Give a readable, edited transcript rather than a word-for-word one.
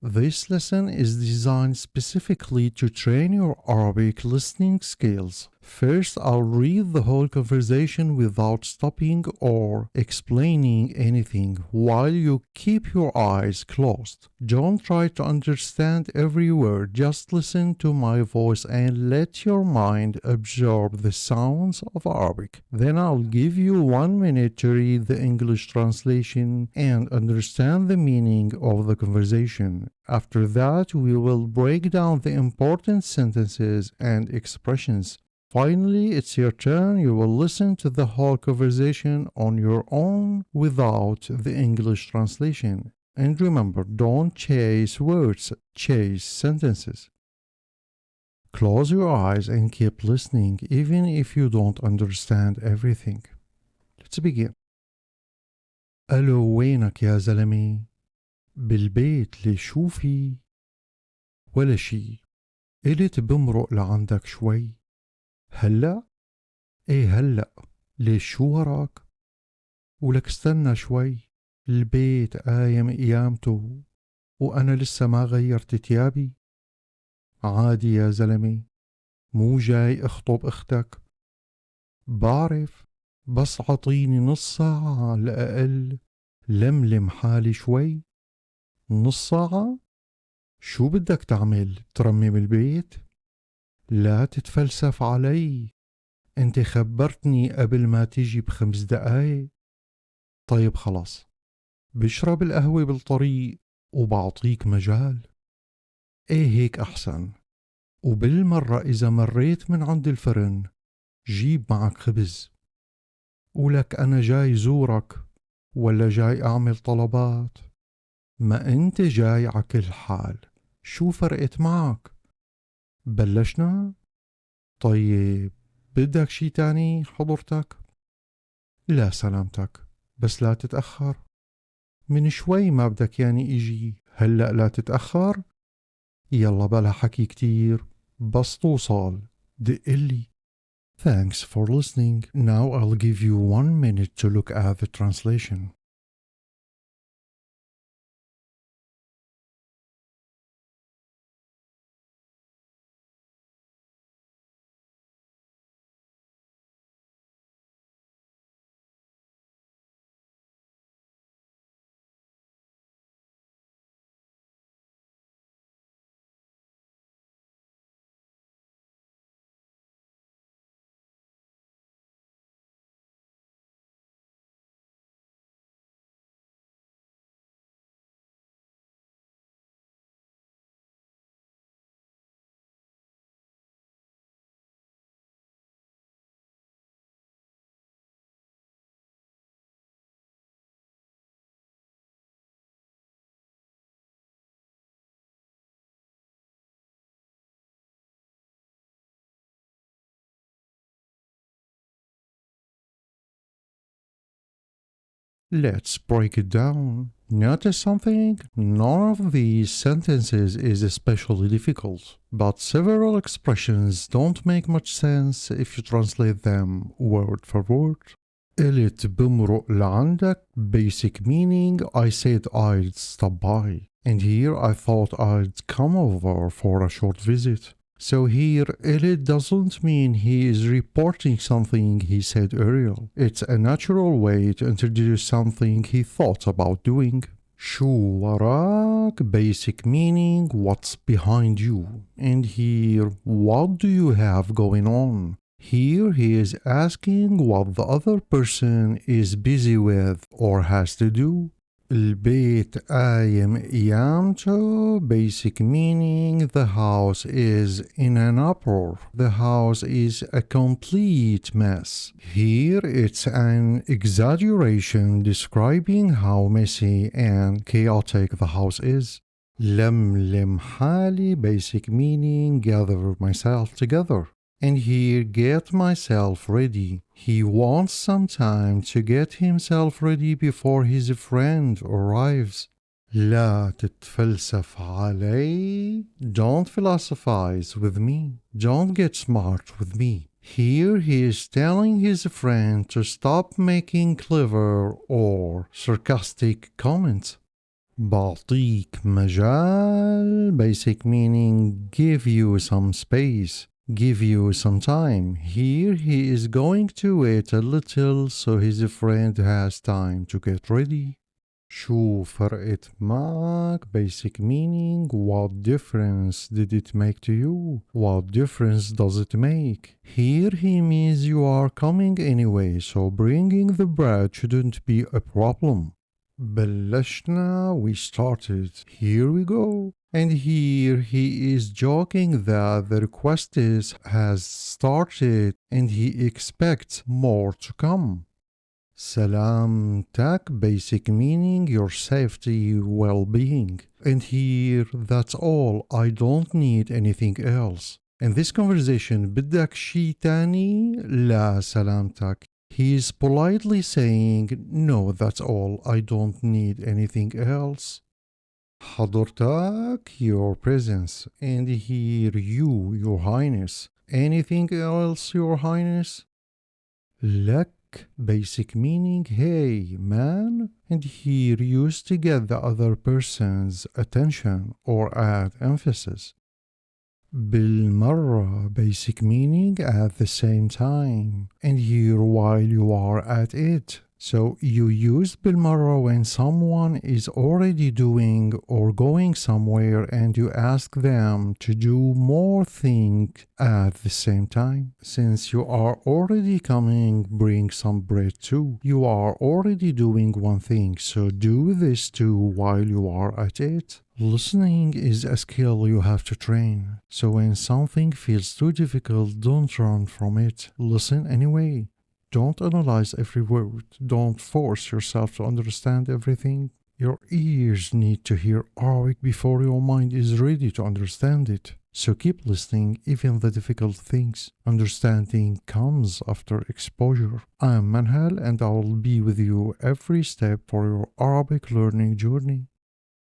This lesson is designed specifically to train your Arabic listening skills. First, I'll read the whole conversation without stopping or explaining anything while you keep your eyes closed. Don't try to understand every word, just listen to my voice and let your mind absorb the sounds of Arabic. Then I'll give you 1 minute to read the English translation and understand the meaning of the conversation. After that, we will break down the important sentences and expressions. Finally, it's your turn. You will listen to the whole conversation on your own without the English translation. And remember, don't chase words, chase sentences. Close your eyes and keep listening, even if you don't understand everything. Let's begin. ألو وينك يا زلمي؟ بالبيت ليش شو في؟ ولا شي، قلت بمرق لعندك شوي. هلأ؟ ايه هلأ، ليش شو وراك؟ ولك استنى شوي، البيت قايم قيامته وأنا لسه ما غيرت تيابي. عادي يا زلمي، مو جاي اخطب اختك. بعرف، بس عطيني نص ساعة على الأقل لملم حالي شوي. نص ساعة؟ شو بدك تعمل؟ ترمم البيت؟ لا تتفلسف علي، انت خبرتني قبل ما تيجي ب5 دقايق. طيب خلاص، بشرب القهوة بالطريق وبعطيك مجال. ايه هيك أحسن، وبالمرة إذا مريت من عند الفرن جيب معك خبز. ولك أنا جاي زورك ولا جاي أعمل طلبات؟ ما أنت جاي عكل حال، شو فرقت معك؟ بلشنا؟ طيب، بدك شي تاني حضرتك؟ لا سلامتك، بس لا تتأخر. من شوي ما بدك ياني إجي، هلأ لا تتأخر؟ يلا بلا حكي كتير، بس توصل دقلي. Thanks for listening. Now I'll give you 1 minute to look at the translation. Let's break it down. Notice something? None of these sentences is especially difficult, but several expressions don't make much sense if you translate them word for word. قلت بمرق لعندك, basic meaning I said I'd stop by. And here I thought I'd come over for a short visit. So here, it doesn't mean he is reporting something he said earlier. It's a natural way to introduce something he thought about doing. شو وراك, basic meaning what's behind you. And here, what do you have going on? Here he is asking what the other person is busy with or has to do. البيت قايم قيامته, basic meaning the house is in an uproar. The house is a complete mess. Here it's an exaggeration describing how messy and chaotic the house is. لملم حالي, basic meaning gather myself together. And here, get myself ready. He wants some time to get himself ready before his friend arrives. لا تتفلسف علي. Don't philosophize with me. Don't get smart with me. Here he is telling his friend to stop making clever or sarcastic comments. بعطيك مجال, basic meaning give you some space, give you some time. Here he is going to wait a little so his friend has time to get ready. شو فرقت معك, basic meaning, what difference did it make to you? What difference does it make? Here he means you are coming anyway, so bringing the bread shouldn't be a problem. بلشنا, we started, here we go. And here he is joking that the request has started and he expects more to come. Salamtak, basic meaning your safety, well-being. And here, that's all, I don't need anything else. In this conversation, بدك شي تاني? لا سلامتك. He is politely saying, no, that's all, I don't need anything else. حضرتك, your presence. And here, you, your highness. Anything else, your highness? لك, basic meaning hey man, and here used to get the other person's attention or add emphasis. بالمرة, basic meaning at the same time, and here while you are at it. So you use بالمرة when someone is already doing or going somewhere and you ask them to do more things at the same time. Since you are already coming, bring some bread too. You are already doing one thing, so do this too while you are at it. Listening is a skill you have to train. So when something feels too difficult, don't run from it. Listen anyway. Don't analyze every word. Don't force yourself to understand everything. Your ears need to hear Arabic before your mind is ready to understand it. So keep listening, even the difficult things. Understanding comes after exposure. I am Manhal and I will be with you every step for your Arabic learning journey.